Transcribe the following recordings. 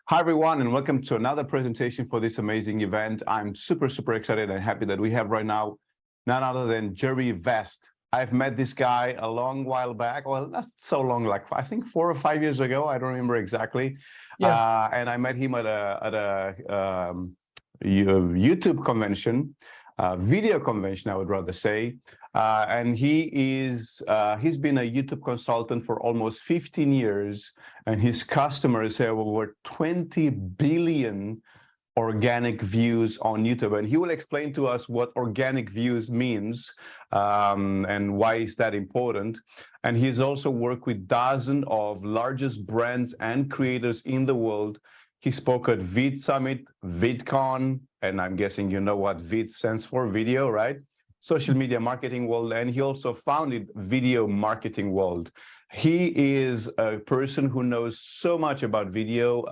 Hi, everyone, and welcome to another presentation for this amazing event. I'm super excited and happy that we have right now none other than Jeremy Vest. I've met this guy a long while back. Well, not so long, like I think 4 or 5 years ago. I don't remember exactly. Yeah. And I met him at a YouTube convention, video convention, I would rather say. And he's been a YouTube consultant for almost 15 years, and his customers have over 20 billion organic views on YouTube. And he will explain to us what organic views means and why is that important. And he's also worked with dozens of largest brands and creators in the world. He spoke at Vid Summit, VidCon, and I'm guessing you know what Vid stands for, video, right? Social media marketing world, and he also founded Video Marketing World. He is a person who knows so much about video,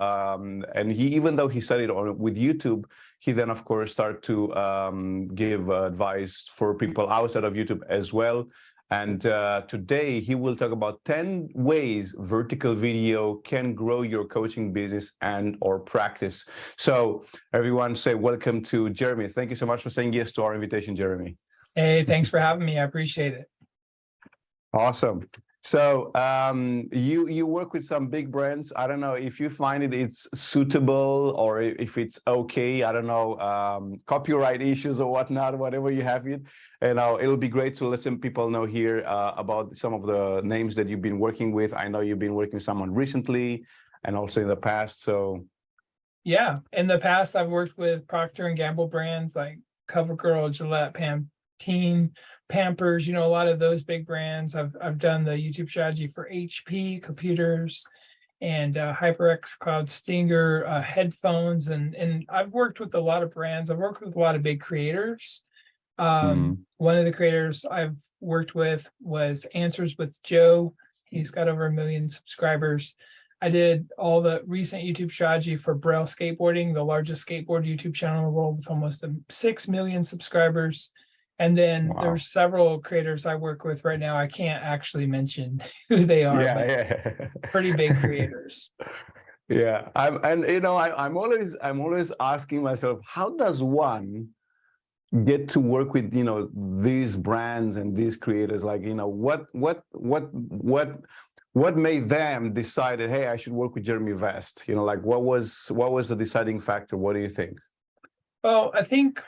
and even though he studied with YouTube, he then of course started to give advice for people outside of YouTube as well. And today he will talk about 10 ways vertical video can grow your coaching business and or practice. So everyone say welcome to Jeremy. Thank you so much for saying yes to our invitation, Jeremy. Hey, thanks for having me. I appreciate it. Awesome. So you work with some big brands. I don't know if you find it's suitable or if it's okay. I don't know, copyright issues or whatnot, whatever you have it. And it'll be great to let some people know here about some of the names that you've been working with. I know you've been working with someone recently and also in the past. So yeah, in the past, I've worked with Procter & Gamble brands like CoverGirl, Gillette, Pantene, Pampers, a lot of those big brands. I've done the YouTube strategy for HP computers and HyperX Cloud Stinger headphones, and I've worked with a lot of brands. I've worked with a lot of big creators. One of the creators I've worked with was Answers with Joe. He's got over 1 million subscribers. I did all the recent YouTube strategy for Braille Skateboarding, the largest skateboard YouTube channel in the world with almost 6 million subscribers. And then there's several creators I work with right now. I can't actually mention who they are, but pretty big creators. Yeah, I'm always asking myself, how does one get to work with these brands and these creators? Like what made them decide that, hey, I should work with Jeremy Vest? Like what was the deciding factor? What do you think? Well, I think,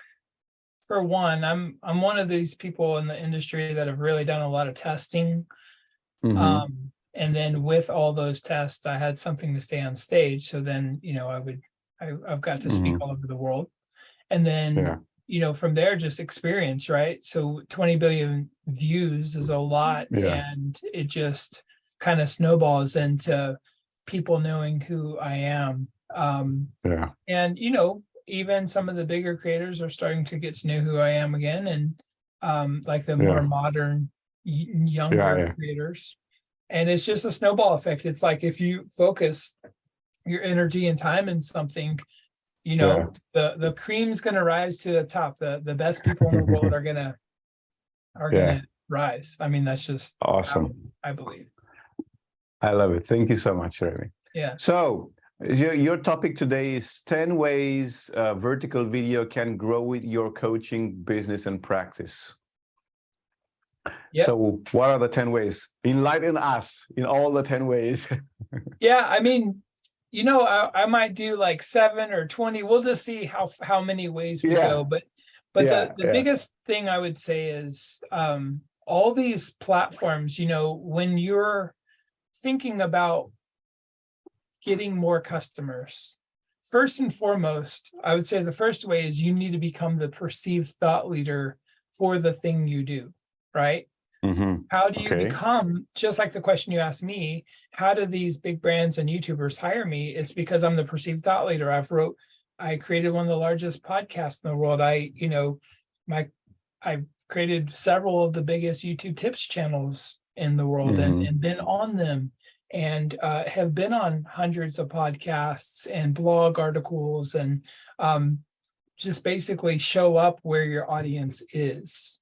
for one, I'm one of these people in the industry that have really done a lot of testing. And then with all those tests, I had something to stay on stage. So then, I've got to speak all over the world. And then, from there, just experience, right? So 20 billion views is a lot. And it just kind of snowballs into people knowing who I am. And, even some of the bigger creators are starting to get to know who I am again, and like the more modern, younger creators. And it's just a snowball effect. It's like if you focus your energy and time in something, the cream's going to rise to the top. The best people in the world are gonna rise. I mean, that's just awesome. I believe. I love it. Thank you so much, Jeremy. Yeah. So your topic today is 10 ways vertical video can grow with your coaching business and practice. Yep. So what are the 10 ways? Enlighten us in all the 10 ways. Yeah, I mean, I might do like 7 or 20. We'll just see how many ways we go. But the biggest thing I would say is all these platforms, when you're thinking about getting more customers, first and foremost, I would say the first way is you need to become the perceived thought leader for the thing you do, right? How do you become, just like the question you asked me, how do these big brands and YouTubers hire me? It's because I'm the perceived thought leader. I created one of the largest podcasts in the world. I created several of the biggest YouTube tips channels in the world and been on them, and have been on hundreds of podcasts and blog articles, and just basically show up where your audience is.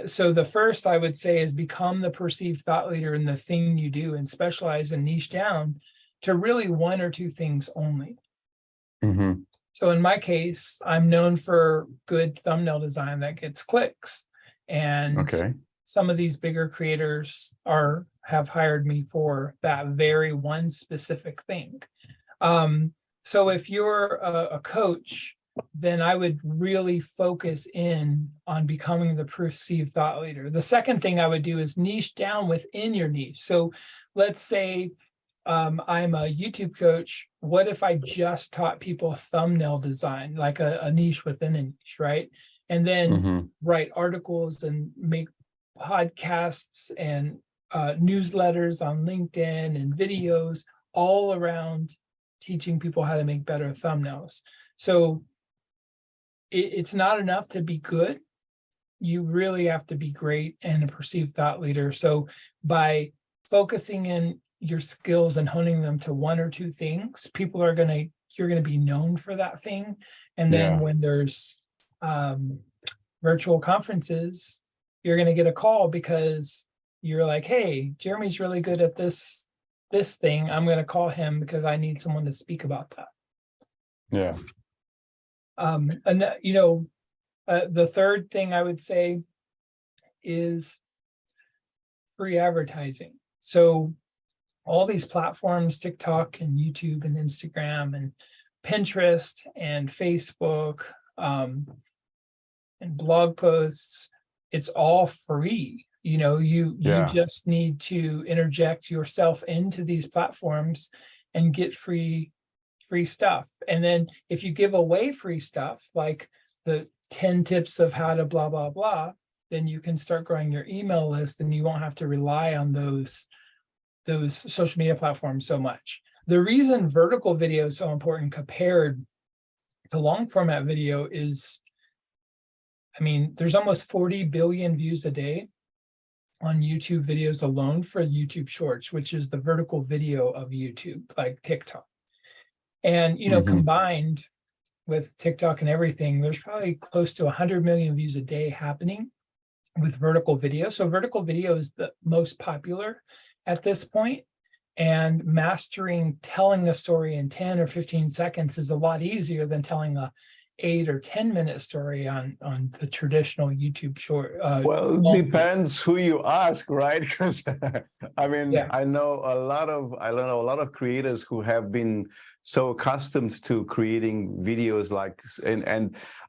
So the first I would say is become the perceived thought leader in the thing you do, and specialize and niche down to really 1 or 2 things only. Mm-hmm. So in my case, I'm known for good thumbnail design that gets clicks. And Okay. some of these bigger creators have hired me for that very one specific thing. So if you're a coach, then I would really focus in on becoming the perceived thought leader. The second thing I would do is niche down within your niche. So let's say I'm a YouTube coach. What if I just taught people thumbnail design, like a niche within a niche, right? And then Mm-hmm. write articles and make podcasts and newsletters on LinkedIn and videos all around teaching people how to make better thumbnails. So it's not enough to be good. You really have to be great and a perceived thought leader. So by focusing in your skills and honing them to one or two things, you're going to be known for that thing. And then when there's virtual conferences, you're going to get a call because you're like, hey, Jeremy's really good at this thing. I'm going to call him because I need someone to speak about that. Yeah. And the third thing I would say is free advertising. So all these platforms, TikTok and YouTube and Instagram and Pinterest and Facebook and blog posts, it's all free. You just need to interject yourself into these platforms and get free stuff. And then if you give away free stuff, like the 10 tips of how to blah, blah, blah, then you can start growing your email list and you won't have to rely on those social media platforms so much. The reason vertical video is so important compared to long format video is, there's almost 40 billion views a day on YouTube videos alone for YouTube Shorts, which is the vertical video of YouTube, like TikTok. And, combined with TikTok and everything, there's probably close to 100 million views a day happening with vertical video. So vertical video is the most popular at this point, and mastering telling a story in 10 or 15 seconds is a lot easier than telling a 8 or 10 minute story on the traditional YouTube short. Well, it depends who you ask, right? Because I know a lot of creators who have been so accustomed to creating videos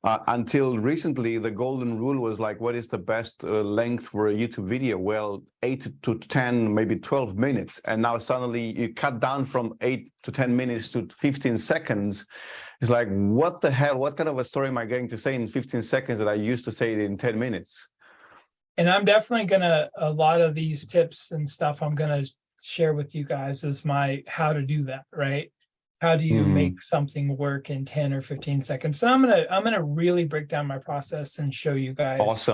until recently, the golden rule was like, what is the best length for a YouTube video? Well, 8 to 10, maybe 12 minutes. And now suddenly you cut down from 8 to 10 minutes to 15 seconds. It's like, what the hell? What kind of a story am I going to say in 15 seconds that I used to say it in 10 minutes? And I'm definitely a lot of these tips and stuff I'm going to share with you guys is how to do that, right? How do you make something work in 10 or 15 seconds? So I'm gonna really break down my process and show you guys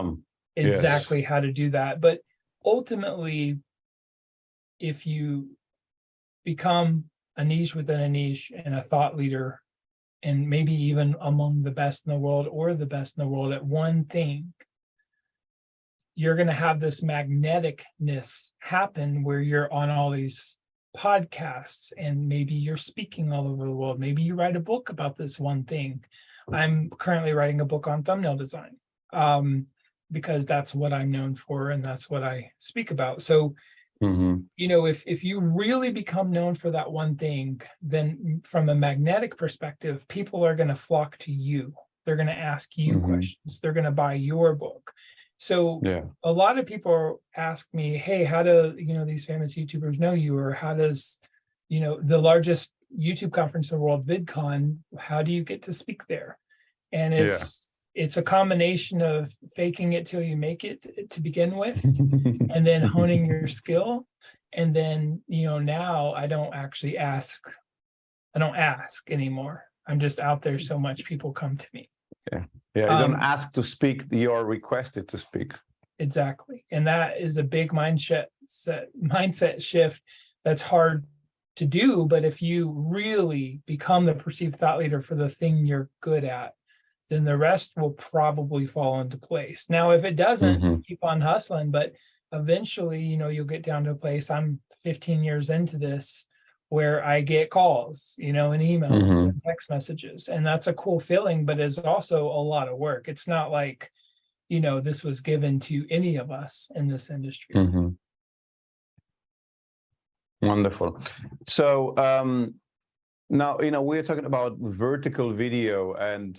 exactly how to do that. But ultimately, if you become a niche within a niche and a thought leader, and maybe even among the best in the world or the best in the world at one thing, you're going to have this magneticness happen where you're on all these podcasts and maybe you're speaking all over the world. Maybe you write a book about this one thing. I'm currently writing a book on thumbnail design because that's what I'm known for and that's what I speak about. So, if you really become known for that one thing, then from a magnetic perspective, people are going to flock to you. They're going to ask you questions. They're going to buy your book. So a lot of people ask me, hey, how do, these famous YouTubers know you? Or how does, the largest YouTube conference in the world, VidCon, how do you get to speak there? And it's a combination of faking it till you make it to begin with, and then honing your skill. And then, now I don't ask anymore. I'm just out there so much, people come to me. You don't ask to speak, you're requested to speak. Exactly. And that is a big mindset shift that's hard to do. But if you really become the perceived thought leader for the thing you're good at, then the rest will probably fall into place. Now, if it doesn't, keep on hustling, but eventually, you'll get down to a place. I'm 15 years into this. where I get calls, and emails and text messages. And that's a cool feeling, but it's also a lot of work. It's not like, this was given to any of us in this industry. Wonderful. So now, we're talking about vertical video, and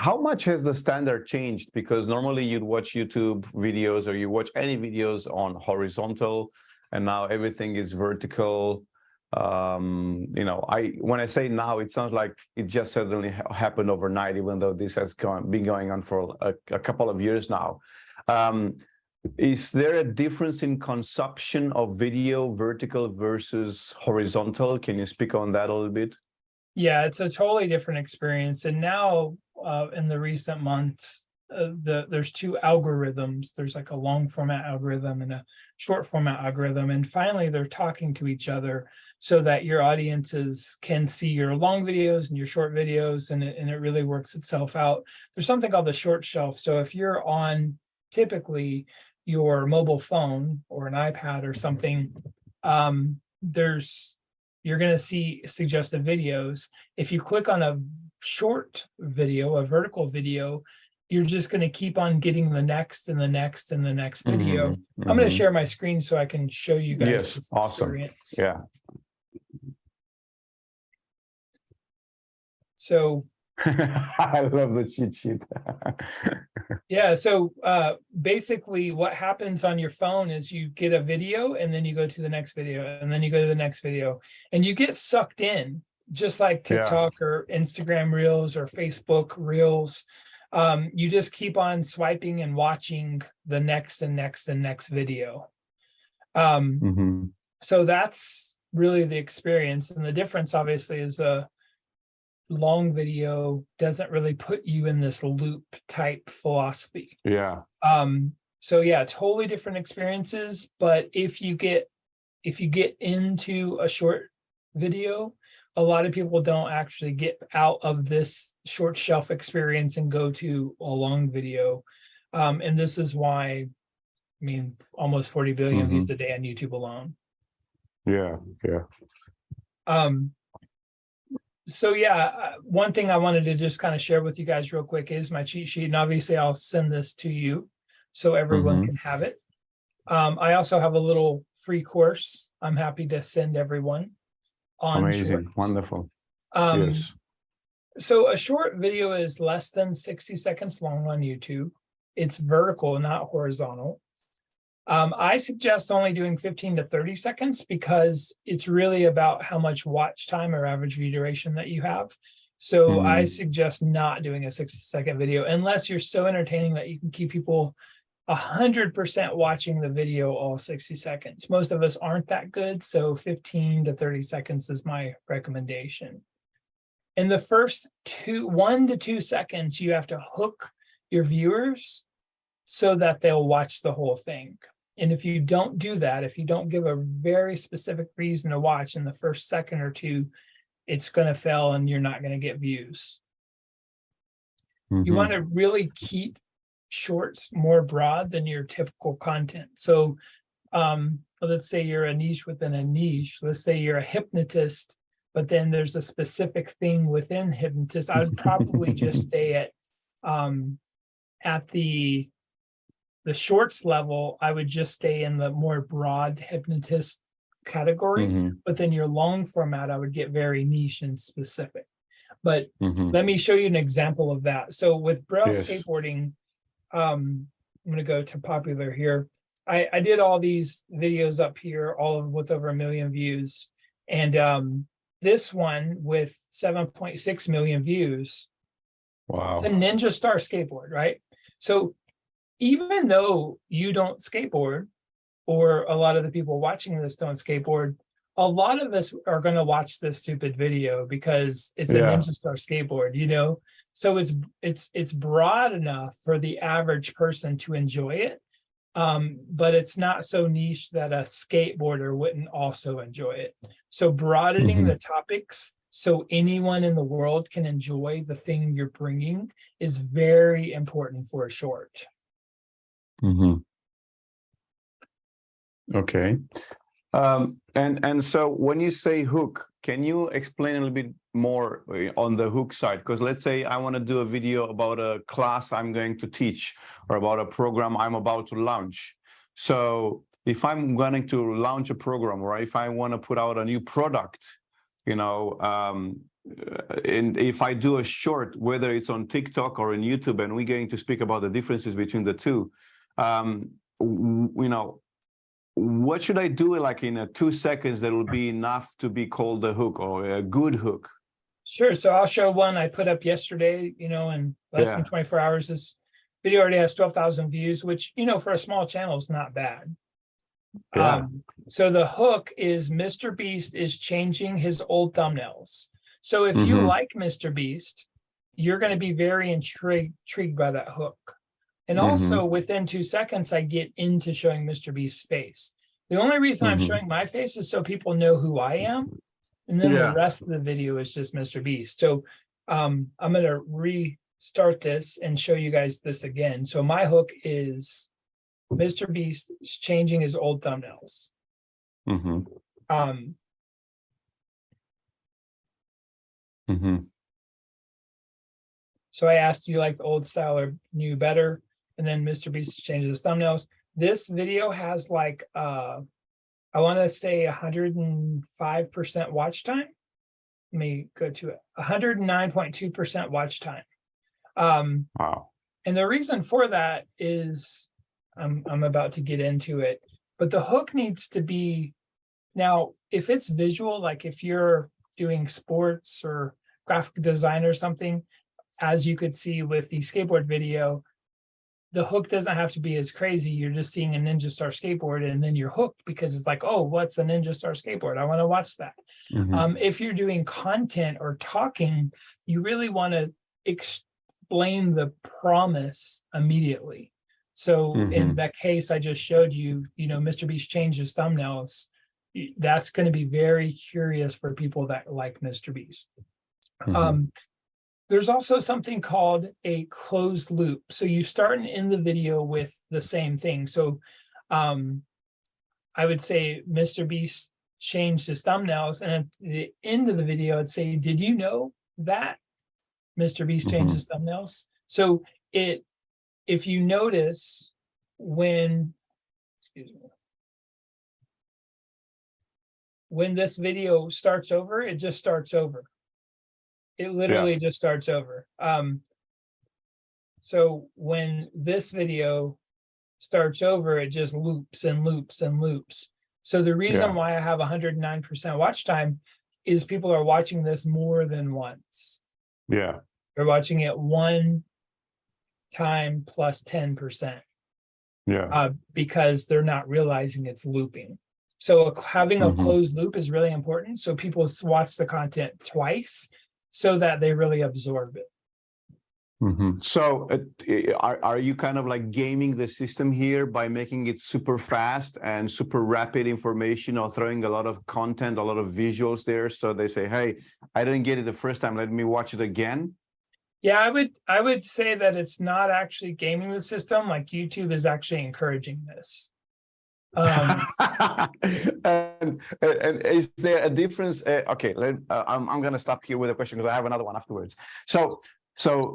how much has the standard changed? Because normally you'd watch YouTube videos or you watch any videos on horizontal, and now everything is vertical. When I say now, it sounds like it just suddenly happened overnight, even though this has been going on for a couple of years now. Is there a difference in consumption of video, vertical versus horizontal? Can you speak on that a little bit? Yeah, it's a totally different experience. And now in the recent months, there's two algorithms. There's like a long format algorithm and a short format algorithm. And finally, they're talking to each other so that your audiences can see your long videos and your short videos, and it really works itself out. There's something called the short shelf. So if you're on typically your mobile phone or an iPad or something, you're going to see suggested videos. If you click on a short video, a vertical video, you're just going to keep on getting the next and the next and the next video. I'm going to share my screen so I can show you guys this experience. Yeah. So I love the cheat sheet. Yeah, so basically what happens on your phone is you get a video and then you go to the next video and then you go to the next video and you get sucked in, just like TikTok or Instagram Reels or Facebook Reels. You just keep on swiping and watching the next and next and next video. So that's really the experience. And the difference obviously is long video doesn't really put you in this loop type philosophy. So yeah, totally different experiences. But if you get into a short video, a lot of people don't actually get out of this short shelf experience and go to a long video. And this is why, almost 40 billion views a day on YouTube alone. So yeah, one thing I wanted to just kind of share with you guys real quick is my cheat sheet. And obviously I'll send this to you so everyone can have it. I also have a little free course I'm happy to send everyone on. Amazing. Shorts. Wonderful. Yes. So a short video is less than 60 seconds long on YouTube. It's vertical, not horizontal. I suggest only doing 15 to 30 seconds because it's really about how much watch time or average view duration that you have. So I suggest not doing a 60-second video unless you're so entertaining that you can keep people 100% watching the video all 60 seconds. Most of us aren't that good, so 15 to 30 seconds is my recommendation. In the first 1 to 2 seconds, you have to hook your viewers so that they'll watch the whole thing. And if you don't do that, if you don't give a very specific reason to watch in the first second or two, it's going to fail and you're not going to get views. You want to really keep shorts more broad than your typical content. So let's say you're a niche within a niche. Let's say you're a hypnotist, but then there's a specific thing within hypnotist. I would probably just stay at the shorts level. I would just stay in the more broad hypnotist category, but then your long format, I would get very niche and specific. But let me show you an example of that. So with Braille skateboarding, I'm going to go to popular here. I did all these videos up here, all of with over 1 million views. And this one with 7.6 million views. Wow. It's a Ninja Star skateboard, right? So even though you don't skateboard, or a lot of the people watching this don't skateboard, a lot of us are going to watch this stupid video because it's a Ninja Star skateboard, So it's broad enough for the average person to enjoy it, but it's not so niche that a skateboarder wouldn't also enjoy it. So broadening the topics so anyone in the world can enjoy the thing you're bringing is very important for a short. Okay. And so when you say hook, can you explain a little bit more on the hook side? Because let's say I want to do a video about a class I'm going to teach or about a program I'm about to launch. So if I'm going to launch a program, or if I want to put out a new product, you know, and if I do a short, whether it's on TikTok or in YouTube, and we're going to speak about the differences between the two, you know, what should I do like in 2 seconds that will be enough to be called a hook or a good hook? Sure. So I'll show one I put up yesterday, in less than 24 hours. This video already has 12,000 views, which, for a small channel is not bad. Yeah. So the hook is Mr. Beast is changing his old thumbnails. So if you like Mr. Beast, you're going to be very intrigued by that hook. And also within 2 seconds, I get into showing Mr. Beast's face. The only reason I'm showing my face is so people know who I am. And then the rest of the video is just Mr. Beast. So I'm going to restart this and show you guys this again. So my hook is Mr. Beast is changing his old thumbnails. So I asked, do you like the old style or new better? And then Mr. Beast changes his thumbnails. This video has like, I want to say 105% watch time. Let me go to it. 109.2% watch time. Wow. And the reason for that is, I'm about to get into it, but the hook needs to be, now, if it's visual, like if you're doing sports or graphic design or something, as you could see with the skateboard video, the hook doesn't have to be as crazy. You're just seeing a Ninja Star skateboard and then you're hooked because it's like, oh, what's a Ninja Star skateboard? I want to watch that. If you're doing content or talking, you really want to explain the promise immediately. So in that case I just showed you, Mr. Beast changed his thumbnails. That's going to be very curious for people that like Mr. Beast. There's also something called a closed loop. So you start and end the video with the same thing. So I would say Mr. Beast changed his thumbnails, and at the end of the video, I'd say, did you know that Mr. Beast changed his thumbnails? So if you notice when this video starts over, it just starts over. It literally just starts over. So when this video starts over, it just loops and loops and loops. So the reason why I have 109% watch time is people are watching this more than once. Yeah. They're watching it one time plus 10%. Yeah. Because they're not realizing it's looping. So having a closed loop is really important. So people watch the content twice so that they really absorb it. So are you kind of like gaming the system here by making it super fast and super rapid information, or throwing a lot of content, a lot of visuals there, so they say, hey, I didn't get it the first time, let me watch it again? Yeah, I would say that it's not actually gaming the system. Like YouTube is actually encouraging this. And is there a difference? Okay, I'm going to stop here with a question because I have another one afterwards. So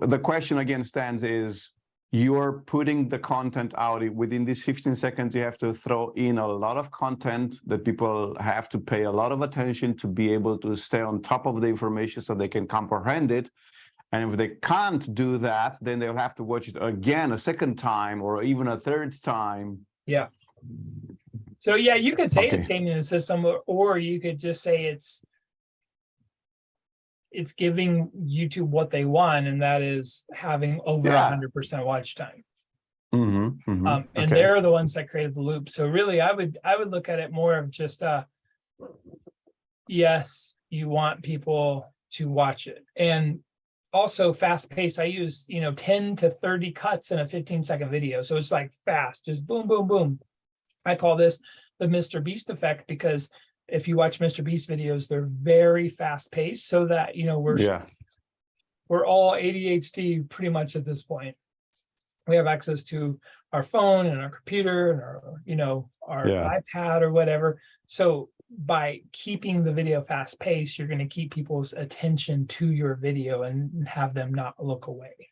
the question again stands is, you're putting the content out within these 15 seconds. You have to throw in a lot of content that people have to pay a lot of attention to be able to stay on top of the information so they can comprehend it. And if they can't do that, then they'll have to watch it again a second time or even a third time. Yeah. So yeah, you could say it's gaming the system, or you could just say it's giving YouTube what they want, and that is having over 100% watch time. And they're the ones that created the loop. So really, I would look at it more of just yes, you want people to watch it, and also fast pace. I use 10 to 30 cuts in a 15-second video, so it's like fast, just boom, boom, boom. I call this the Mr. Beast effect, because if you watch Mr. Beast videos, they're very fast paced, so that we're all ADHD pretty much at this point. we have access to our phone and our computer and our Yeah. iPad or whatever. So by keeping the video fast paced, you're going to keep people's attention to your video and have them not look away.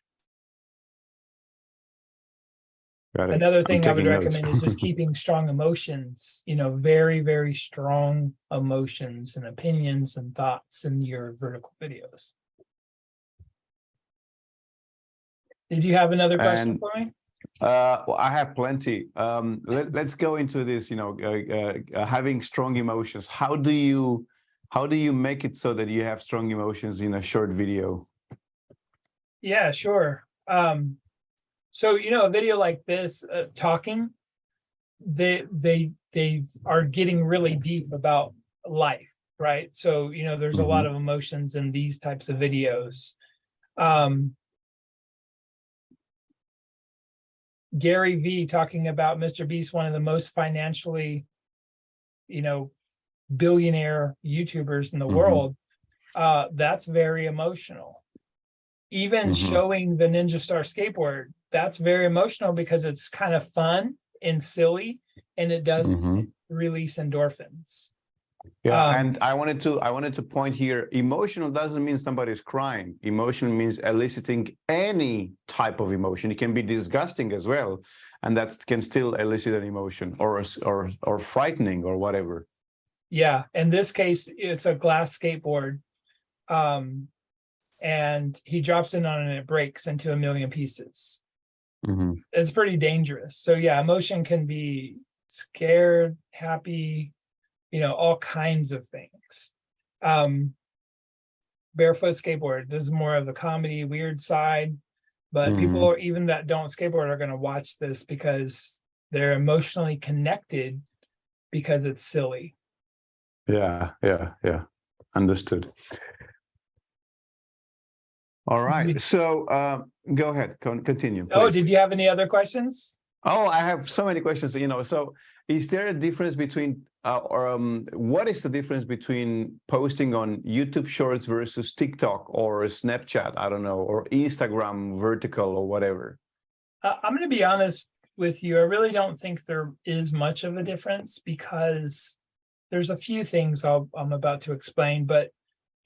Got it. Another I'm thing I would taking notes. recommend is just keeping strong emotions, very, very strong emotions and opinions and thoughts in your vertical videos. Did you have another question for me? Well, I have plenty. Let's go into this, having strong emotions. How do you make it so that you have strong emotions in a short video? Yeah, sure. So, a video like this, talking, they are getting really deep about life, right? So, there's a lot of emotions in these types of videos. Gary V talking about Mr. Beast, one of the most financially, billionaire YouTubers in the world. That's very emotional. Even showing the Ninja Star skateboard, that's very emotional because it's kind of fun and silly, and it does release endorphins. Yeah, and I wanted to point here, emotional doesn't mean somebody's crying. Emotional means eliciting any type of emotion. It can be disgusting as well, and that can still elicit an emotion, or frightening or whatever. Yeah, in this case, it's a glass skateboard. And he drops in on it and it breaks into a million pieces. It's pretty dangerous. So yeah, emotion can be scared, happy, all kinds of things. Barefoot skateboard, this is more of the comedy, weird side, but people even that don't skateboard are going to watch this because they're emotionally connected because it's silly. Yeah. Understood. All right. So go ahead. Continue. Please. Oh, did you have any other questions? Oh, I have so many questions. So is there a difference between, what is the difference between posting on YouTube Shorts versus TikTok or Snapchat? I don't know, or Instagram vertical or whatever. I'm going to be honest with you. I really don't think there is much of a difference because there's a few things I'm about to explain, but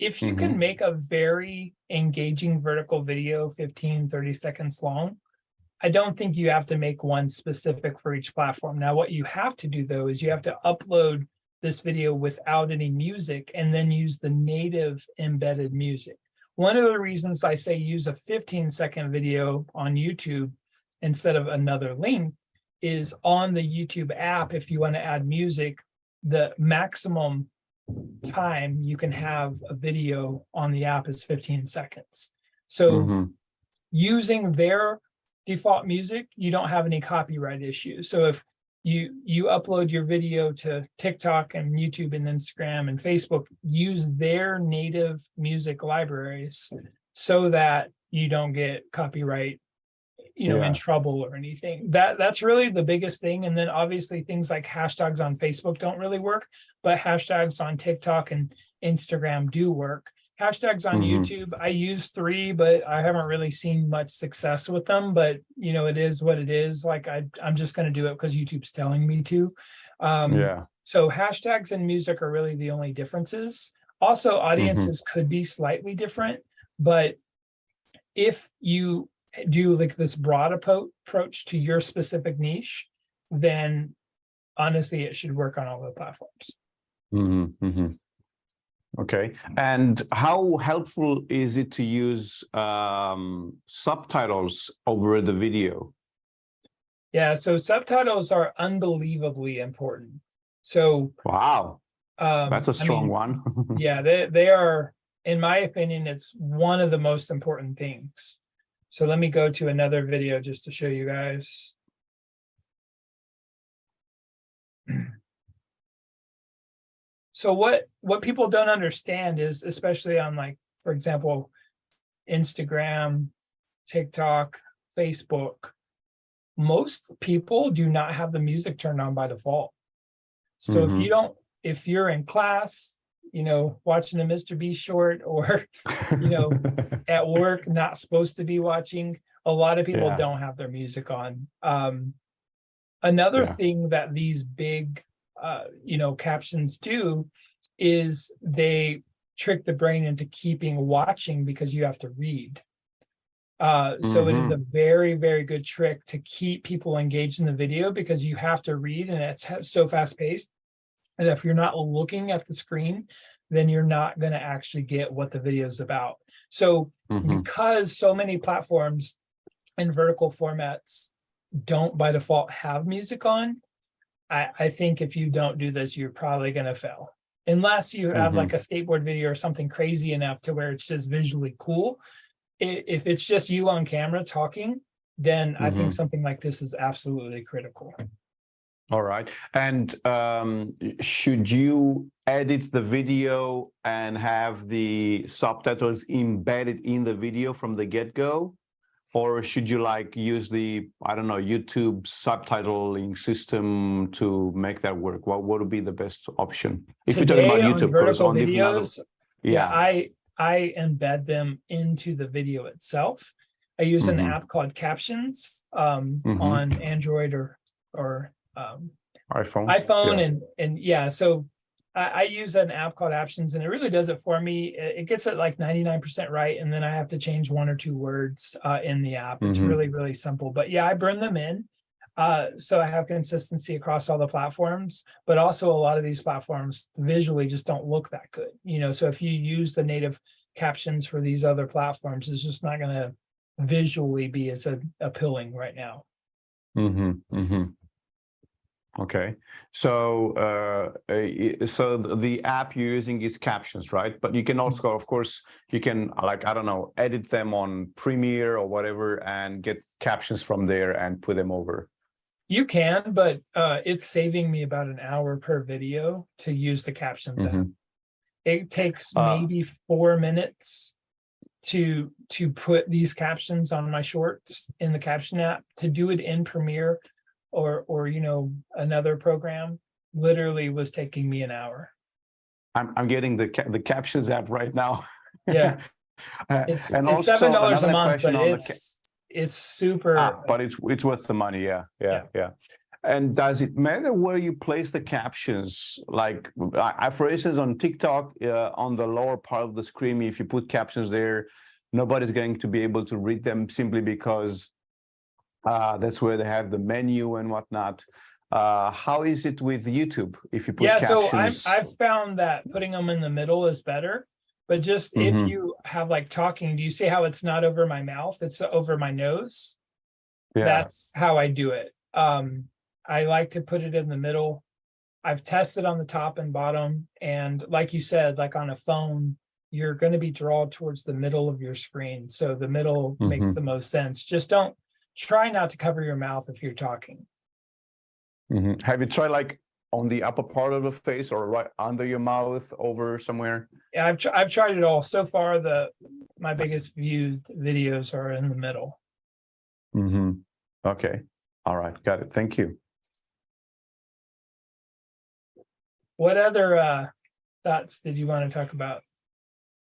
if you can make a very engaging vertical video, 15, 30 seconds long, I don't think you have to make one specific for each platform. Now, what you have to do, though, is you have to upload this video without any music and then use the native embedded music. One of the reasons I say use a 15-second video on YouTube instead of another length is on the YouTube app, if you want to add music, the maximum time you can have a video on the app is 15 seconds. So using their default music, you don't have any copyright issues. So if you upload your video to TikTok and YouTube and Instagram and Facebook, use their native music libraries so that you don't get copyright in trouble or anything. That's really the biggest thing. And then obviously things like hashtags on Facebook don't really work, but hashtags on TikTok and Instagram do work. Hashtags on YouTube, I use 3, but I haven't really seen much success with them. But it is what it is. Like I'm just going to do it because YouTube's telling me to. So hashtags and music are really the only differences. Also, audiences could be slightly different, but if you do like this broad approach to your specific niche, then honestly, it should work on all the platforms. Okay. And how helpful is it to use subtitles over the video? Yeah, so subtitles are unbelievably important. So wow, that's a strong one. Yeah, they are, in my opinion, it's one of the most important things. So let me go to another video just to show you guys. So what people don't understand is, especially on, like, for example, Instagram, TikTok, Facebook, most people do not have the music turned on by default. So if you're in class, watching a Mr. Beast short, or, at work, not supposed to be watching, A lot of people Yeah. don't have their music on. Another Yeah. thing that these big, captions do is they trick the brain into keeping watching because you have to read. So it is a very, very good trick to keep people engaged in the video because you have to read and it's so fast paced. And if you're not looking at the screen, then you're not going to actually get what the video is about. So because so many platforms and vertical formats don't by default have music on, I think if you don't do this, you're probably going to fail. Unless you have like a skateboard video or something crazy enough to where it's just visually cool. If it's just you on camera talking, then I think something like this is absolutely critical. All right. And should you edit the video and have the subtitles embedded in the video from the get-go? Or should you like use the, I don't know, YouTube subtitling system to make that work? What would be the best option? If you're talking about Today on YouTube, because vertical on different other, videos, I embed them into the video itself. I use an app called Captions on Android or iPhone, and so I use an app called Captions, and it really does it for me. It gets it like 99% right, and then I have to change 1 or 2 words in the app. It's really, really simple. But yeah, I burn them in. So I have consistency across all the platforms, but also a lot of these platforms visually just don't look that good. So if you use the native captions for these other platforms, it's just not going to visually be as appealing right now. Okay, so so the app you're using is Captions, right? But you can also, of course, you can like, I don't know, edit them on Premiere or whatever and get captions from there and put them over. You can, but it's saving me about an hour per video to use the Captions app. It takes maybe 4 minutes to put these captions on my shorts in the Caption app. To do it in Premiere or another program literally was taking me an hour. I'm getting the Captions app right now. Yeah. It's $7 a month, but it's super. But it's worth the money. Yeah. And does it matter where you place the captions? Like, for instance, on TikTok, on the lower part of the screen, if you put captions there, nobody's going to be able to read them simply because that's where they have the menu and whatnot. How is it with YouTube? If you put captions? So I've found that putting them in the middle is better. But just if you have like talking, do you see how it's not over my mouth? It's over my nose. Yeah. That's how I do it. I like to put it in the middle. I've tested on the top and bottom. And like you said, like on a phone, you're going to be drawn towards the middle of your screen. So the middle makes the most sense. Just try not to cover your mouth if you're talking. Have you tried like on the upper part of the face or right under your mouth, over somewhere? Yeah, I've tried it all. So far, my biggest viewed videos are in the middle. Okay. All right. Got it. Thank you. What other thoughts did you want to talk about?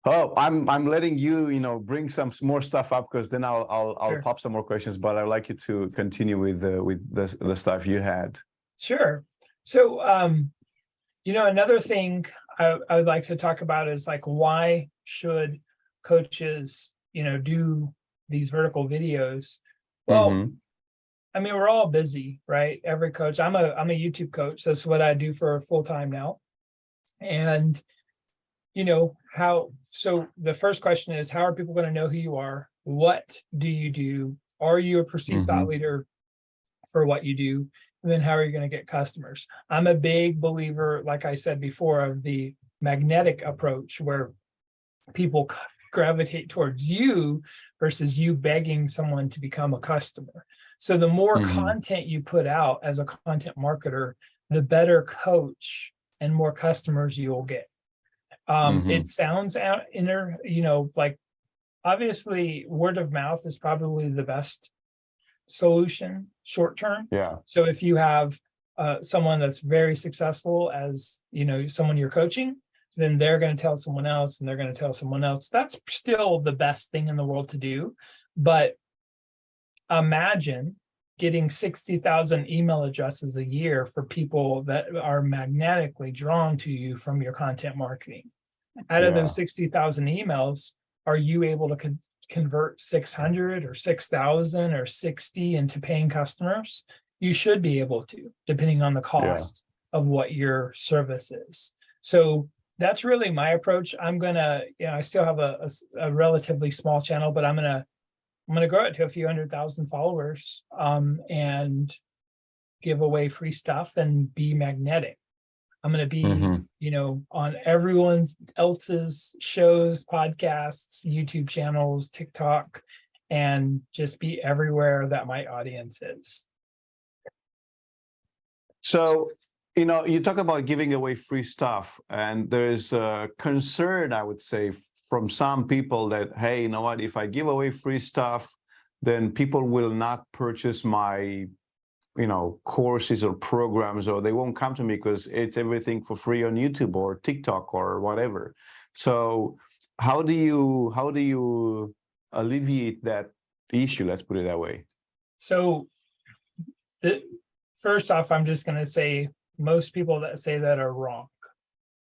Oh, I'm letting you, bring some more stuff up, because then I'll Sure. pop some more questions. But I'd like you to continue with the stuff you had. Sure. So, another thing I would like to talk about is like, why should coaches, do these vertical videos? Well, I mean, we're all busy, right? Every coach. I'm a YouTube coach. That's what I do for full time now. And so the first question is, how are people going to know who you are? What do you do? Are you a perceived thought leader for what you do? And then how are you going to get customers? I'm a big believer, like I said before, of the magnetic approach, where people gravitate towards you versus you begging someone to become a customer. So the more content you put out as a content marketer, the better coach and more customers you'll get. It sounds like obviously word of mouth is probably the best solution short term. Yeah. So if you have someone that's very successful as someone you're coaching, then they're going to tell someone else and they're going to tell someone else. That's still the best thing in the world to do. But imagine getting 60,000 email addresses a year for people that are magnetically drawn to you from your content marketing. Out of those 60,000 emails, are you able to convert 600 or 6,000 or 60 into paying customers? You should be able to, depending on the cost of what your service is. So that's really my approach. I'm gonna, I still have a relatively small channel, but I'm gonna grow it to a few 100,000 followers, and give away free stuff and be magnetic. I'm going to be, on everyone else's shows, podcasts, YouTube channels, TikTok, and just be everywhere that my audience is. So, you talk about giving away free stuff, and there's a concern, I would say, from some people that, hey, you know what, if I give away free stuff, then people will not purchase my courses or programs, or they won't come to me because it's everything for free on YouTube or TikTok or whatever. So how do you alleviate that issue? Let's put it that way. So first off, I'm just going to say most people that say that are wrong.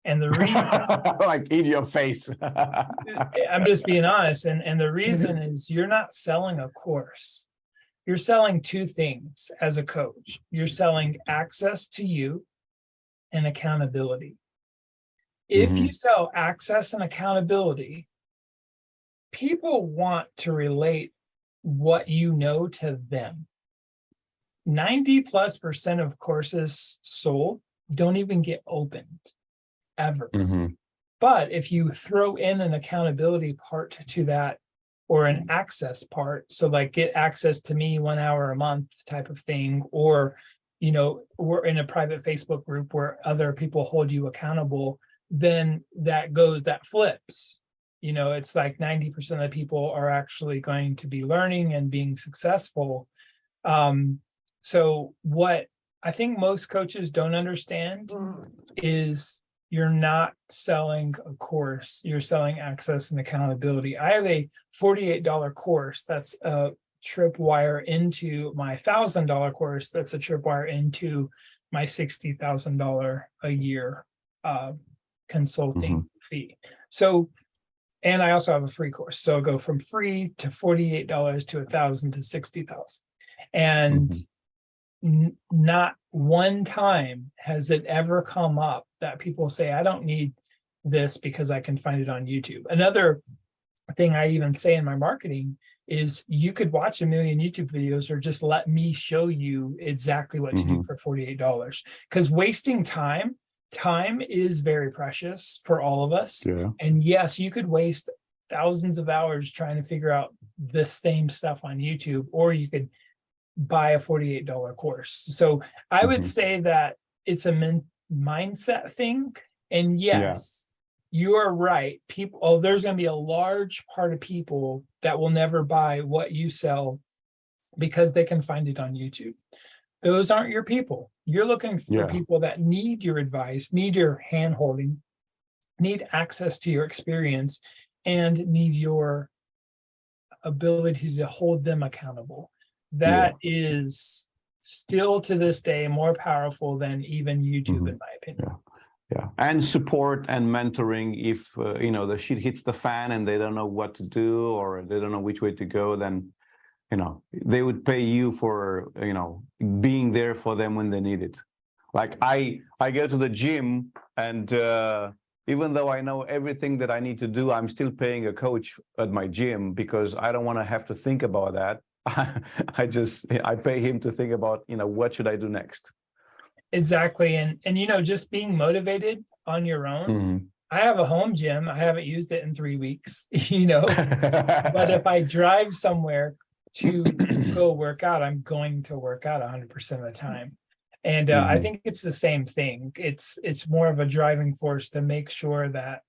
And the reason, like in your face, I'm just being honest. And the reason is you're not selling a course. You're selling two things as a coach. You're selling access to you and accountability. If you sell access and accountability, people want to relate what you know to them. 90+% of courses sold don't even get opened ever. But if you throw in an accountability part to that, or an access part, so like get access to me 1 hour a month type of thing, or we're in a private Facebook group where other people hold you accountable, then that flips. It's like 90% of the people are actually going to be learning and being successful. So what I think most coaches don't understand is you're not selling a course, you're selling access and accountability. I have a $48 course that's a tripwire into my $1,000 course that's a tripwire into my $60,000 a year consulting fee. So, and I also have a free course. So I go from free to $48 to $1,000 to $60,000. And not one time has it ever come up that people say, I don't need this because I can find it on YouTube. Another thing I even say in my marketing is you could watch 1 million YouTube videos or just let me show you exactly what to do for $48. Because wasting time is very precious for all of us. And yes, you could waste thousands of hours trying to figure out the same stuff on YouTube, or you could buy a $48 course. So I would say that it's a mindset thing. And yes, you are right. There's going to be a large part of people that will never buy what you sell because they can find it on YouTube. Those aren't your people. You're looking for people that need your advice, need your hand holding, need access to your experience, and need your ability to hold them accountable. That is still to this day more powerful than even YouTube, in my opinion. And support and mentoring. If the shit hits the fan and they don't know what to do, or they don't know which way to go, then they would pay you for being there for them when they need it. Like I go to the gym, and even though I know everything that I need to do, I'm still paying a coach at my gym because I don't want to have to think about that. I pay him to think about what should I do next. Exactly. And just being motivated on your own. I have a home gym. I haven't used it in 3 weeks, but if I drive somewhere to go work out, I'm going to work out 100% of the time. And I think it's the same thing. It's more of a driving force to make sure that,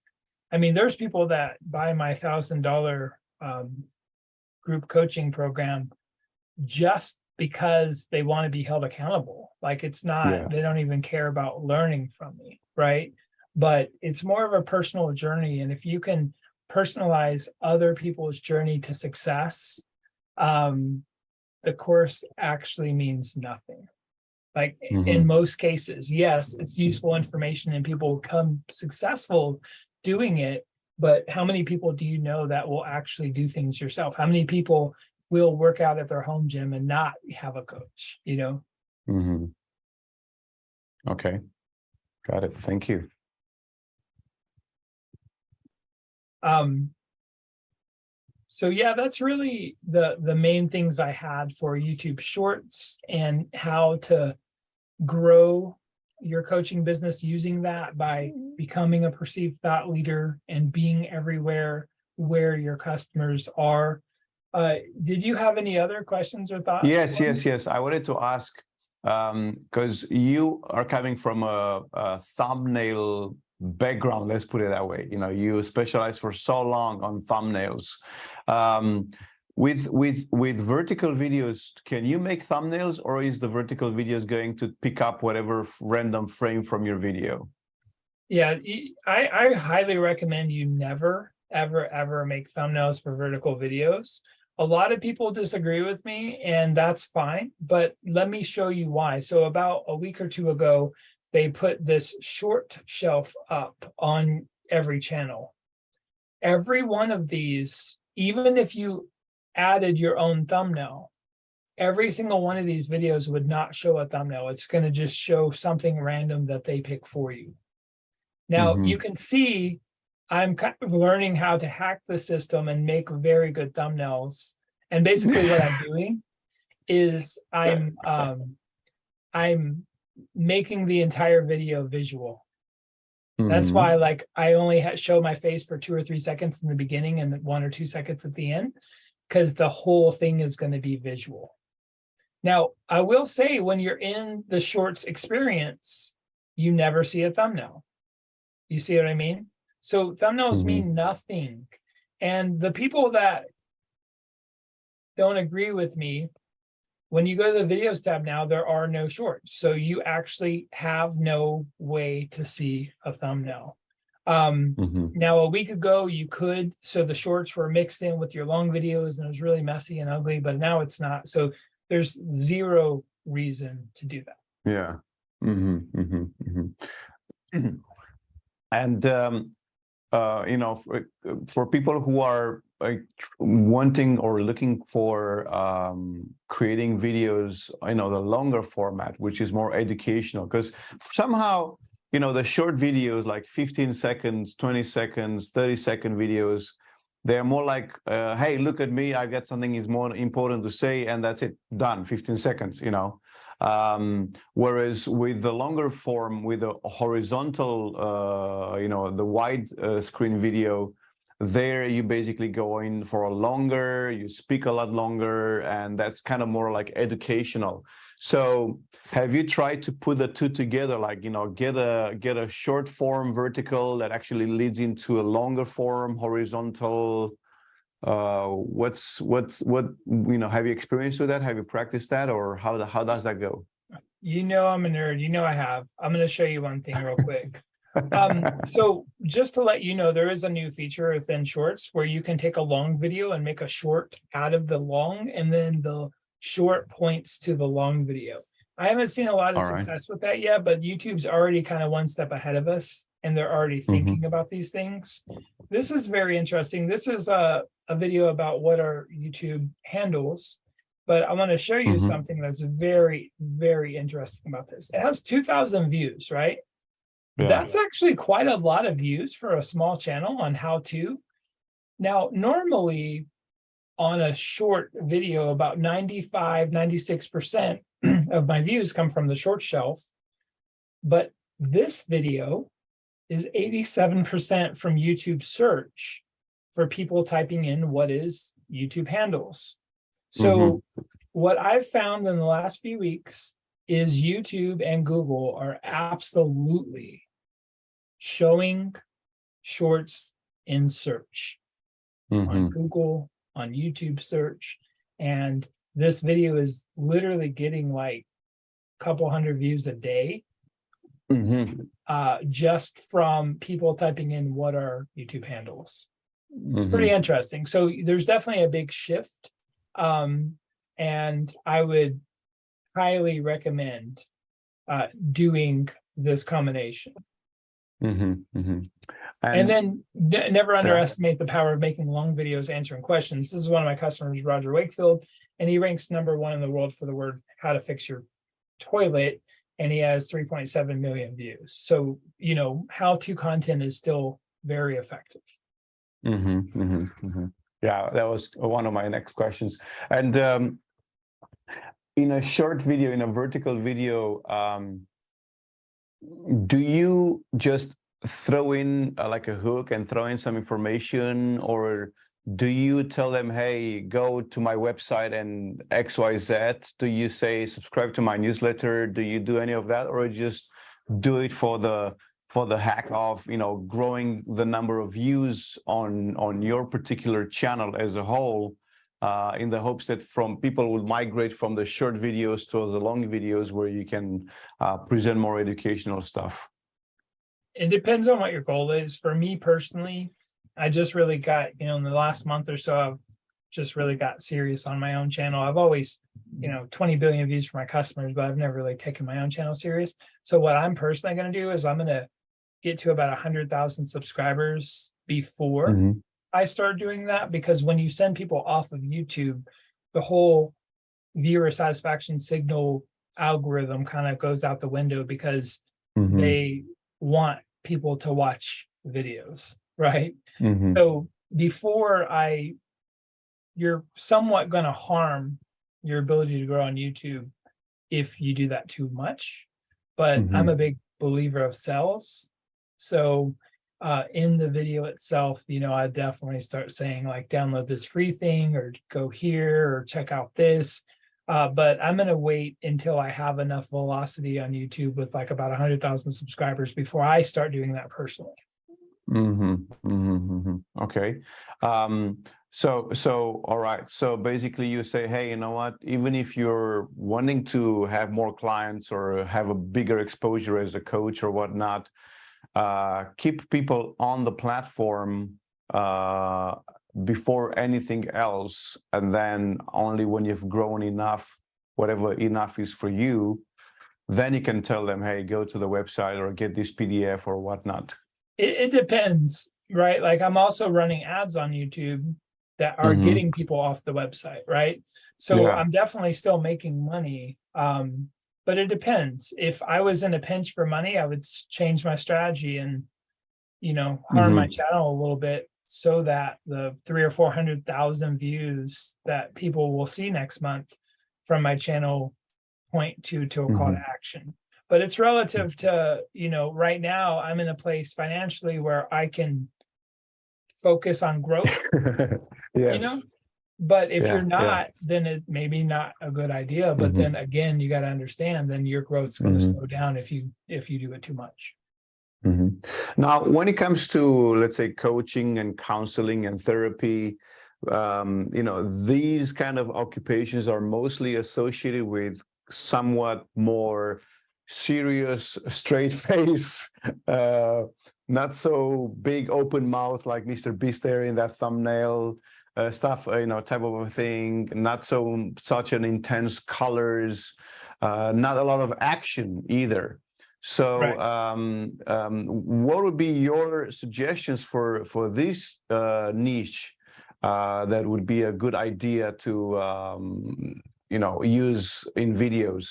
there's people that buy my $1,000 group coaching program just because they want to be held accountable. Like it's not, they don't even care about learning from me, right? But it's more of a personal journey. And if you can personalize other people's journey to success, the course actually means nothing. Like Mhm. in most cases, yes, it's useful information and people become successful doing it. But how many people do you know that will actually do things yourself? How many people will work out at their home gym and not have a coach, you know? Mhm. Okay, got it. Thank you. So yeah, that's really the main things I had for YouTube Shorts and how to grow your coaching business using that by becoming a perceived thought leader and being everywhere where your customers are. Did you have any other questions or thoughts? Yes. I wanted to ask, because you are coming from a thumbnail background, let's put it that way. You know, you specialize for so long on thumbnails. With vertical videos, can you make thumbnails, or is the vertical videos going to pick up whatever random frame from your video? Yeah, I highly recommend you never, ever make thumbnails for vertical videos. A lot of people disagree with me, and that's fine, but let me show you why. So about a week or two ago, they put this short shelf up on every channel. Every one of these, even if you added your own thumbnail, every single one of these videos would not show a thumbnail. It's going to just show something random that they pick for you. Now, you can see I'm kind of learning how to hack the system and make very good thumbnails. And basically what I'm doing is I'm making the entire video visual. That's why like I only show my face for 2 or 3 seconds in the beginning and 1 or 2 seconds at the end, because the whole thing is going to be visual. Now, I will say when you're in the shorts experience, you never see a thumbnail. You see what I mean? So thumbnails mean nothing. And the people that don't agree with me, when you go to the videos tab now, there are no shorts. So you actually have no way to see a thumbnail. Now, a week ago, you could. So the shorts were mixed in with your long videos and it was really messy and ugly, but now it's not. So there's zero reason to do that. Yeah. And you know, for people who are like wanting or looking for creating videos, you know, the longer format, which is more educational, because somehow, you know, the short videos like 15 seconds, 20 seconds, 30-second videos, they're more like, hey, look at me, I got something is more important to say, and that's it, done, 15 seconds, you know. Whereas with the longer form, with the horizontal, you know, the wide screen video, there you basically go in for a longer, you speak a lot longer, and that's kind of more like educational. So have you tried to put the two together, like, you know, get a short form vertical that actually leads into a longer form horizontal? What you know, have you experienced with that? Have you practiced that, or how does that go? You know, I'm a nerd. You know, I have. I'm going to show you one thing real quick. So just to let you know, there is a new feature within Shorts where you can take a long video and make a short out of the long, and then the short points to the long video. I haven't seen a lot of success with that yet, but YouTube's already kind of one step ahead of us, and they're already thinking about these things. This is very interesting. This is a video about what are YouTube handles, but I want to show you something that's very, very interesting about this. It has 2,000 views, right? Yeah. That's actually quite a lot of views for a small channel on how to. Now, normally on a short video, about 95, 96% of my views come from the short shelf. But this video is 87% from YouTube search for people typing in what is YouTube handles. So what I've found in the last few weeks is YouTube and Google are absolutely showing shorts in search on Google, on YouTube search. And this video is literally getting like a couple hundred views a day, just from people typing in what are YouTube handles. It's pretty interesting. So there's definitely a big shift. And I would highly recommend doing this combination. And then never underestimate the power of making long videos answering questions. This is one of my customers, Roger Wakefield, and he ranks #1 in the world for the word how to fix your toilet, and he has 3.7 million views. So, how-to content is still very effective. Yeah, that was one of my next questions. And in a short video, in a vertical video, do you just throw in like a hook and throw in some information, or do you tell them, hey, go to my website and XYZ? Do you say subscribe to my newsletter? Do you do any of that, or just do it for the hack of growing the number of views on your particular channel as a whole, in the hopes that people will migrate from the short videos to the long videos where you can present more educational stuff? It depends on what your goal is. For me personally, I just really got, in the last month or so, I've just really got serious on my own channel. I've always, 20 billion views for my customers, but I've never really taken my own channel serious. So what I'm personally going to do is I'm going to get to about 100,000 subscribers before I start doing that, because when you send people off of YouTube, the whole viewer satisfaction signal algorithm kind of goes out the window, because they want people to watch videos, right? So you're somewhat going to harm your ability to grow on YouTube if you do that too much. But I'm a big believer of sales. So in the video itself, I definitely start saying like, download this free thing, or go here, or check out this. But I'm going to wait until I have enough velocity on YouTube with like about 100,000 subscribers before I start doing that personally. Okay. So all right. So basically you say, hey, you know what, even if you're wanting to have more clients or have a bigger exposure as a coach or whatnot, keep people on the platform before anything else, and then only when you've grown enough, whatever enough is for you, then you can tell them, hey, go to the website or get this PDF or whatnot. It depends, right? Like I'm also running ads on YouTube that are getting people off the website, right? So I'm definitely still making money, but it depends. If I was in a pinch for money, I would change my strategy and harm my channel a little bit, so that the 300,000 or 400,000 views that people will see next month from my channel point to a call to action. But it's relative to, right now I'm in a place financially where I can focus on growth, but if you're not, then it may be not a good idea. But then again, you got to understand, then your growth's going to slow down if you do it too much. Now, when it comes to, let's say, coaching and counseling and therapy, these kind of occupations are mostly associated with somewhat more serious, straight face, not so big open mouth like Mr. Beast there in that thumbnail stuff, type of a thing. Not such an intense colors, not a lot of action either. So what would be your suggestions for this niche that would be a good idea to use in videos?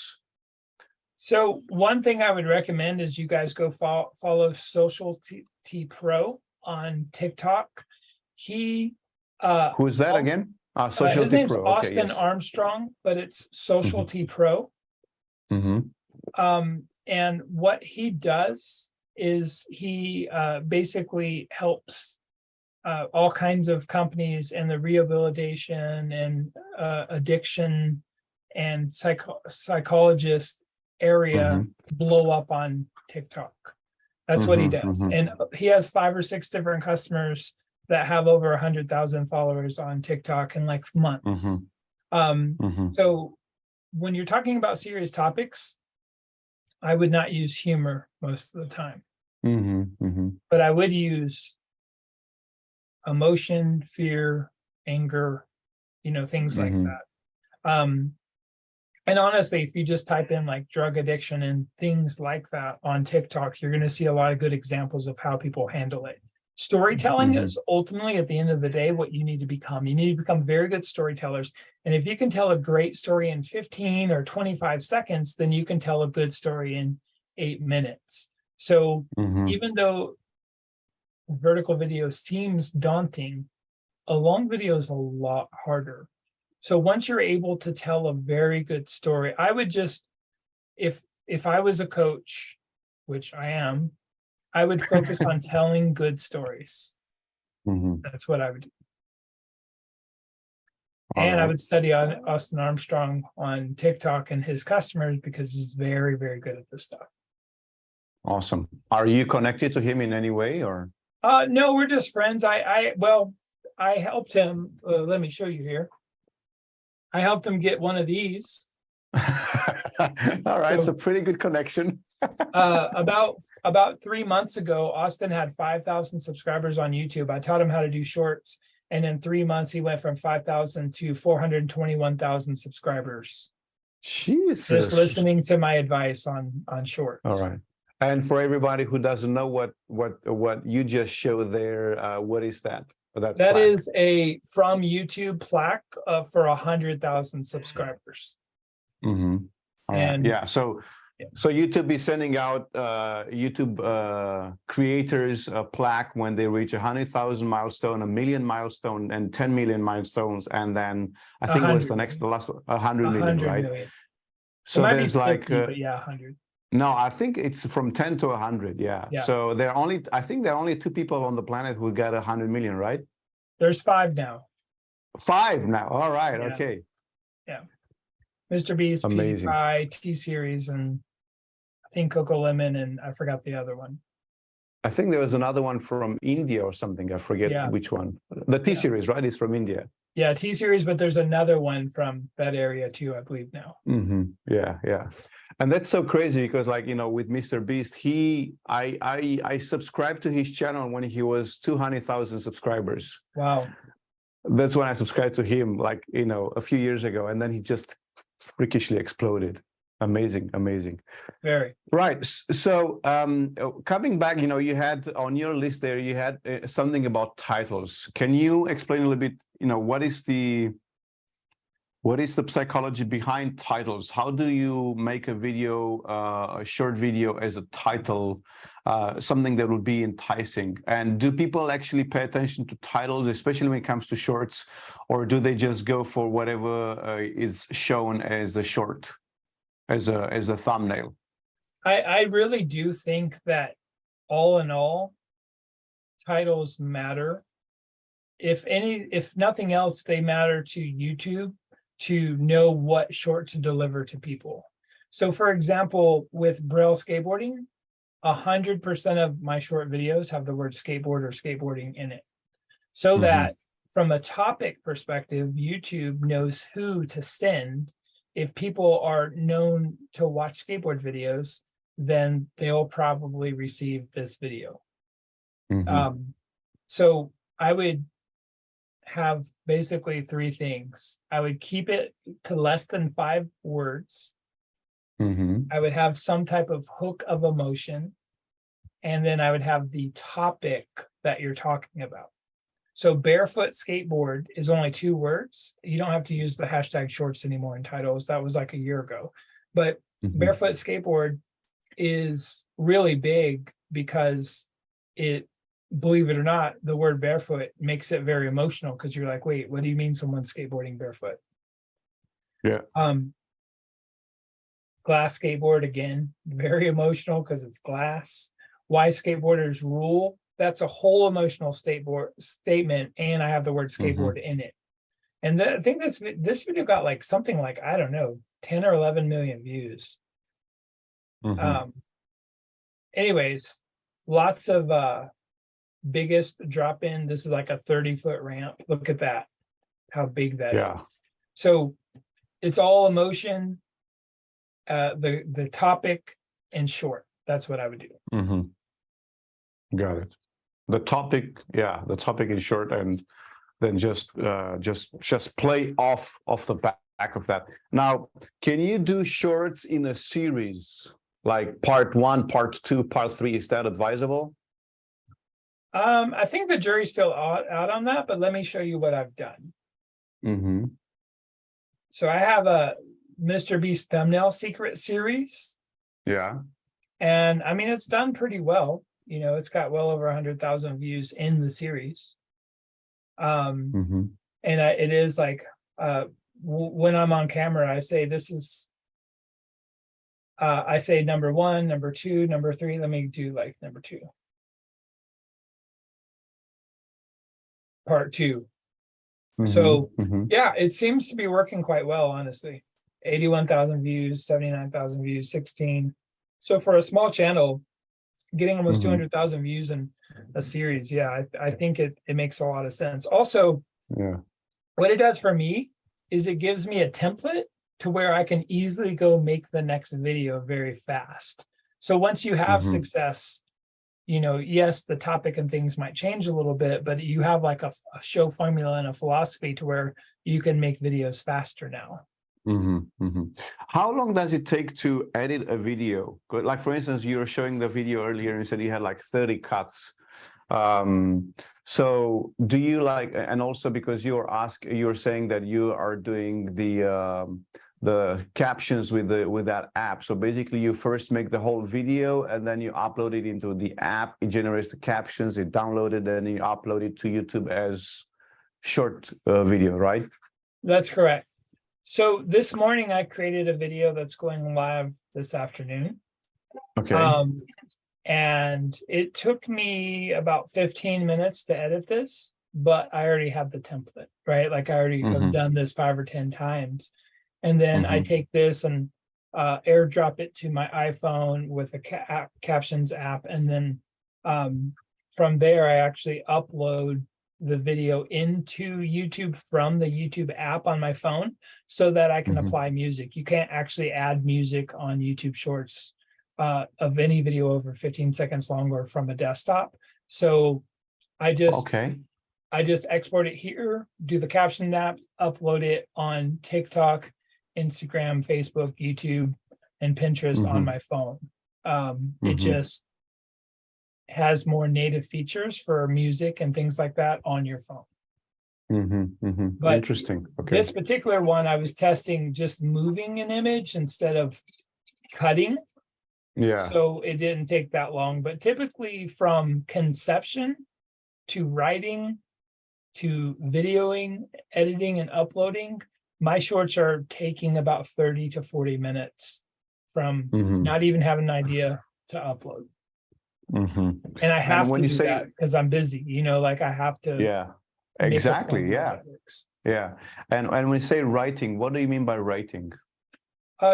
So one thing I would recommend is you guys go follow Social T Pro on TikTok. He who's that again? Social his T name's Pro. Austin Okay, yes. Armstrong, but it's Social T Pro. And what he does is he basically helps all kinds of companies in the rehabilitation and addiction and psychologist area blow up on TikTok. That's what he does. And he has 5 or 6 different customers that have over 100,000 followers on TikTok in like months. So when you're talking about serious topics, I would not use humor most of the time. But I would use emotion, fear, anger, things like that. And honestly, if you just type in like drug addiction and things like that on TikTok, you're going to see a lot of good examples of how people handle it. Storytelling is ultimately, at the end of the day, what you need to become. You need to become very good storytellers. And if you can tell a great story in 15 or 25 seconds, then you can tell a good story in 8 minutes. So even though vertical video seems daunting, a long video is a lot harder. So once you're able to tell a very good story, I would just, if I was a coach, which I am, I would focus on telling good stories. That's what I would do. And I would study on Austin Armstrong on TikTok and his customers, because he's very, very good at this stuff. Awesome. Are you connected to him in any way, or? No, we're just friends. I helped him. Let me show you here. I helped him get one of these. All right, so pretty good connection. About 3 months ago, Austin had 5,000 subscribers on YouTube. I taught him how to do shorts, and in 3 months, he went from 5,000 to 421,000 subscribers. Jesus! Just listening to my advice on shorts. All right. And for everybody who doesn't know what you just showed there, what is that? That is a from YouTube plaque for 100,000 subscribers. All right. Yeah. So YouTube is sending out YouTube creators a plaque when they reach 100,000 milestone, 1 million milestone, and 10 million milestones, and then I think it was the last 100 million, right? Million. So there's 50, like but yeah, 100. No, I think it's from 10 to 100. Yeah. So I think there are only 2 people on the planet who got 100 million, right? There's 5 now. 5 now. All right. Yeah. Okay. Yeah. Mr. Beast, amazing. PewDiePie, T-Series, and I think Coco Lemon, and I forgot the other one. I think there was another one from India or something. I forget which one. The T-Series, right? Is from India. Yeah, T-Series, but there's another one from that area too, I believe now. Yeah. And that's so crazy because, like, you know, with Mr. Beast, I subscribed to his channel when he was 200,000 subscribers. Wow. That's when I subscribed to him, like, you know, a few years ago, and then he just freakishly exploded. Amazing. Very. Right. So coming back, you know, you had on your list there, you had something about titles. Can you explain a little bit, you know, what is the psychology behind titles? How do you make a video, a short video as a title, something that will be enticing? And do people actually pay attention to titles, especially when it comes to shorts, or do they just go for whatever is shown as a short, as a thumbnail? I really do think that all in all, titles matter. If nothing else, they matter to YouTube to know what short to deliver to people. So for example, with Braille skateboarding, 100% of my short videos have the word skateboard or skateboarding in it. So that from a topic perspective, YouTube knows who to send. If people are known to watch skateboard videos, then they'll probably receive this video. So I would have basically 3 things. I would keep it to less than 5 words. I would have some type of hook of emotion, and then I would have the topic that you're talking about. So barefoot skateboard is only 2 words. You don't have to use the hashtag shorts anymore in titles. That was like a year ago. But barefoot skateboard is really big because it, believe it or not, the word barefoot makes it very emotional, because you're like, wait, what do you mean someone's skateboarding barefoot? Yeah. Glass skateboard, again, very emotional because it's glass. Why skateboarders rule. That's a whole emotional statement, and I have the word skateboard in it. And I think this video got like something like, I don't know, 10 or 11 million views. Anyways, lots of biggest drop in. This is like a 30-foot ramp. Look at that, how big that is. So it's all emotion, the topic, and short. That's what I would do. Got it. The topic is short, and then just play off the bat of that. Now, can you do shorts in a series, like part 1, part 2, part 3? Is that advisable? I think the jury's still out on that, but let me show you what I've done. Mm-hmm. So I have a Mr. Beast thumbnail secret series. Yeah. And I mean, it's done pretty well. You know, it's got well over 100,000 views in the series. Mm-hmm. And it is like, when I'm on camera, I say, this is, I say number 1, number 2, number 3. Let me do like number 2. Part 2. Mm-hmm. So Mm-hmm. yeah, it seems to be working quite well, honestly. 81,000 views, 79,000 views, 16. So for a small channel, getting almost Mm-hmm. 200,000 views in a series, yeah, I think it makes a lot of sense. Also, Yeah. what it does for me is it gives me a template to where I can easily go make the next video very fast. So once you have Mm-hmm. success, you know, yes, the topic and things might change a little bit, but you have like a show formula and a philosophy to where you can make videos faster now. Mm-hmm. Mm-hmm. How long does it take to edit a video? Like, for instance, you were showing the video earlier and you said you had like 30 cuts. So do you like, and also because you're saying that you are doing the captions with that app. So basically you first make the whole video and then you upload it into the app. It generates the captions, it downloaded, and you upload it to YouTube as short video, right? That's correct. So this morning I created a video that's going live this afternoon. Okay. And it took me about 15 minutes to edit this, but I already have the template, right? Like I already have done this 5 or 10 times. And then I take this and airdrop it to my iPhone with a captions app. And then from there, I actually upload the video into YouTube from the YouTube app on my phone so that I can apply music. You can't actually add music on YouTube Shorts of any video over 15 seconds long or from a desktop. So I just export it here, do the caption app, upload it on TikTok, Instagram, Facebook, YouTube, and Pinterest on my phone. It just has more native features for music and things like that on your phone. But interesting. Okay. This particular one, I was testing just moving an image instead of cutting. Yeah. So it didn't take that long, but typically from conception to writing to videoing, editing, and uploading, my shorts are taking about 30 to 40 minutes from not even having an idea to upload. And I have to do that because I'm busy, you know, like I have to. Yeah, exactly. Yeah. Yeah. And when we say writing, what do you mean by writing?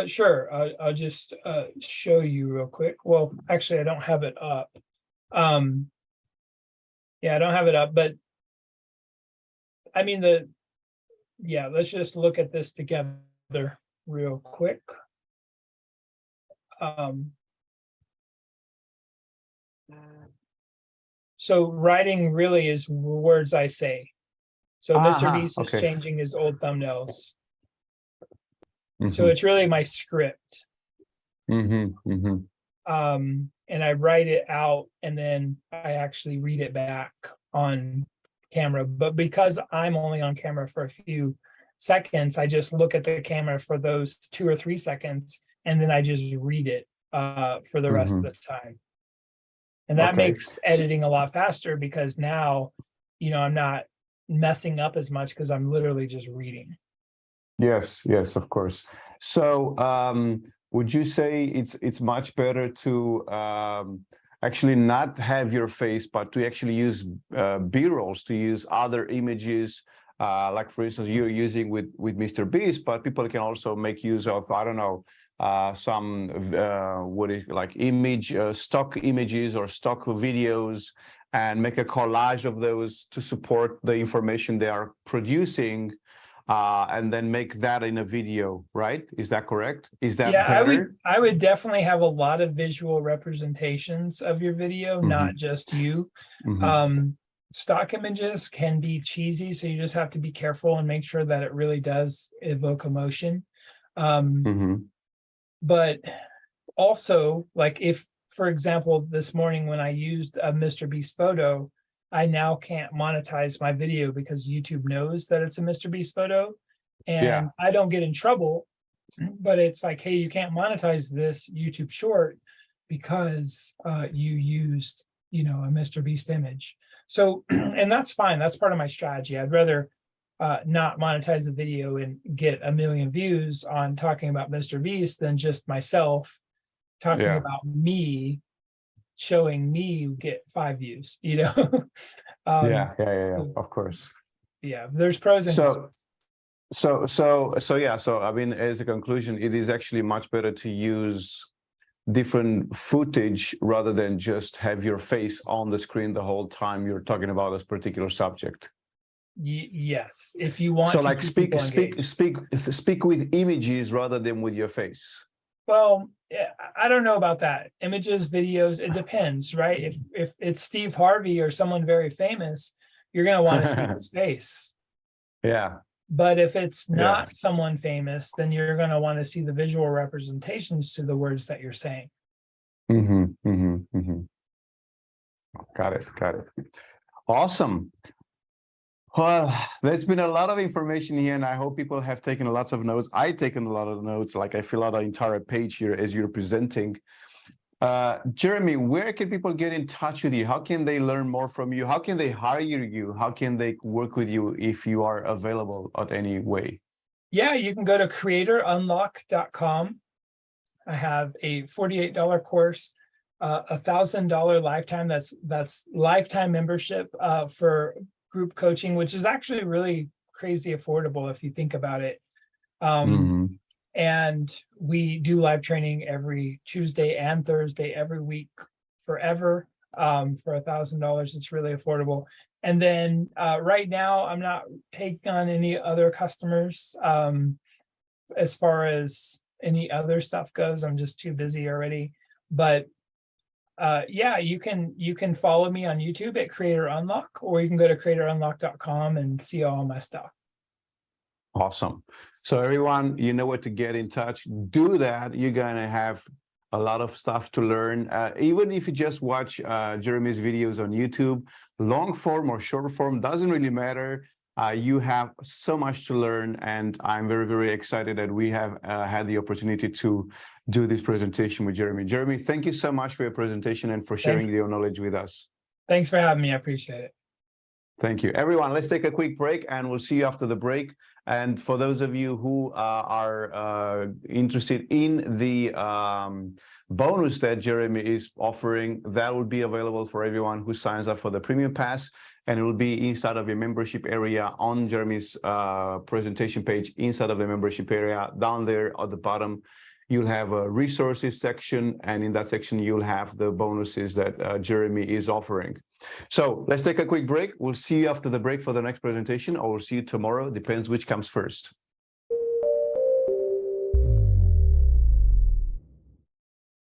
Sure. I'll just show you real quick. Well, actually, I don't have it up. Yeah, I don't have it up, but I mean, let's just look at this together real quick. So writing really is words I say. So Mr. Beast is changing his old thumbnails. So it's really my script. And I write it out and then I actually read it back on camera. But because I'm only on camera for a few seconds, I just look at the camera for those 2 or 3 seconds and then I just read it for the rest of the time. And that makes editing a lot faster because now, you know, I'm not messing up as much because I'm literally just reading. Yes, yes, of course. So would you say it's much better to actually not have your face, but to actually use B-rolls, to use other images, like for instance, you're using with Mr. Beast, but people can also make use of, I don't know, some stock images or stock videos and make a collage of those to support the information they are producing, and then make that in a video, right? Is that correct? Is that better? I would definitely have a lot of visual representations of your video, not just you. stock images can be cheesy, so you just have to be careful and make sure that it really does evoke emotion. But also, like if, for example, this morning when I used a Mr. Beast photo, I now can't monetize my video because YouTube knows that it's a Mr. Beast photo, and I don't get in trouble, but it's like, hey, you can't monetize this YouTube short because you used, a Mr. Beast image. So, and that's fine. That's part of my strategy. I'd rather not monetize the video and get 1 million views on talking about Mr. Beast than just myself talking about me, showing me get 5 views, Of course. Yeah, there's pros and cons. So I mean, as a conclusion, it is actually much better to use different footage rather than just have your face on the screen the whole time you're talking about this particular subject. Yes, if you want so to like speak with images rather than with your face. Well, I don't know about that. Images, videos, it depends, right? If it's Steve Harvey or someone very famous, you're going to want to see his face. Yeah. But if it's not someone famous, then you're going to want to see the visual representations to the words that you're saying. Got it. Awesome. Well, there's been a lot of information here, and I hope people have taken lots of notes. I've taken a lot of notes, like I fill out an entire page here as you're presenting. Jeremy, where can people get in touch with you? How can they learn more from you? How can they hire you? How can they work with you if you are available at any way? Yeah, you can go to creatorunlock.com. I have a $48 course, $1,000 lifetime. That's lifetime membership for group coaching, which is actually really crazy affordable if you think about it. And we do live training every Tuesday and Thursday every week forever for $1,000. It's really affordable. And then right now, I'm not taking on any other customers as far as any other stuff goes. I'm just too busy already. But yeah, you can follow me on YouTube at Creator Unlock, or you can go to creatorunlock.com and see all my stuff. Awesome. So everyone, you know where to get in touch. Do that. You're going to have a lot of stuff to learn. Even if you just watch Jeremy's videos on YouTube, long form or short form, doesn't really matter. You have so much to learn, and I'm very, very excited that we have had the opportunity to do this presentation with Jeremy. Jeremy, thank you so much for your presentation and for sharing your knowledge with us. Thanks for having me. I appreciate it. Thank you. Everyone, let's take a quick break, and we'll see you after the break. And for those of you who are interested in the bonus that Jeremy is offering, that will be available for everyone who signs up for the Premium Pass, and it will be inside of your membership area on Jeremy's presentation page. Inside of the membership area, down there at the bottom, you'll have a resources section, and in that section, you'll have the bonuses that Jeremy is offering. So let's take a quick break. We'll see you after the break for the next presentation, or we'll see you tomorrow. Depends which comes first.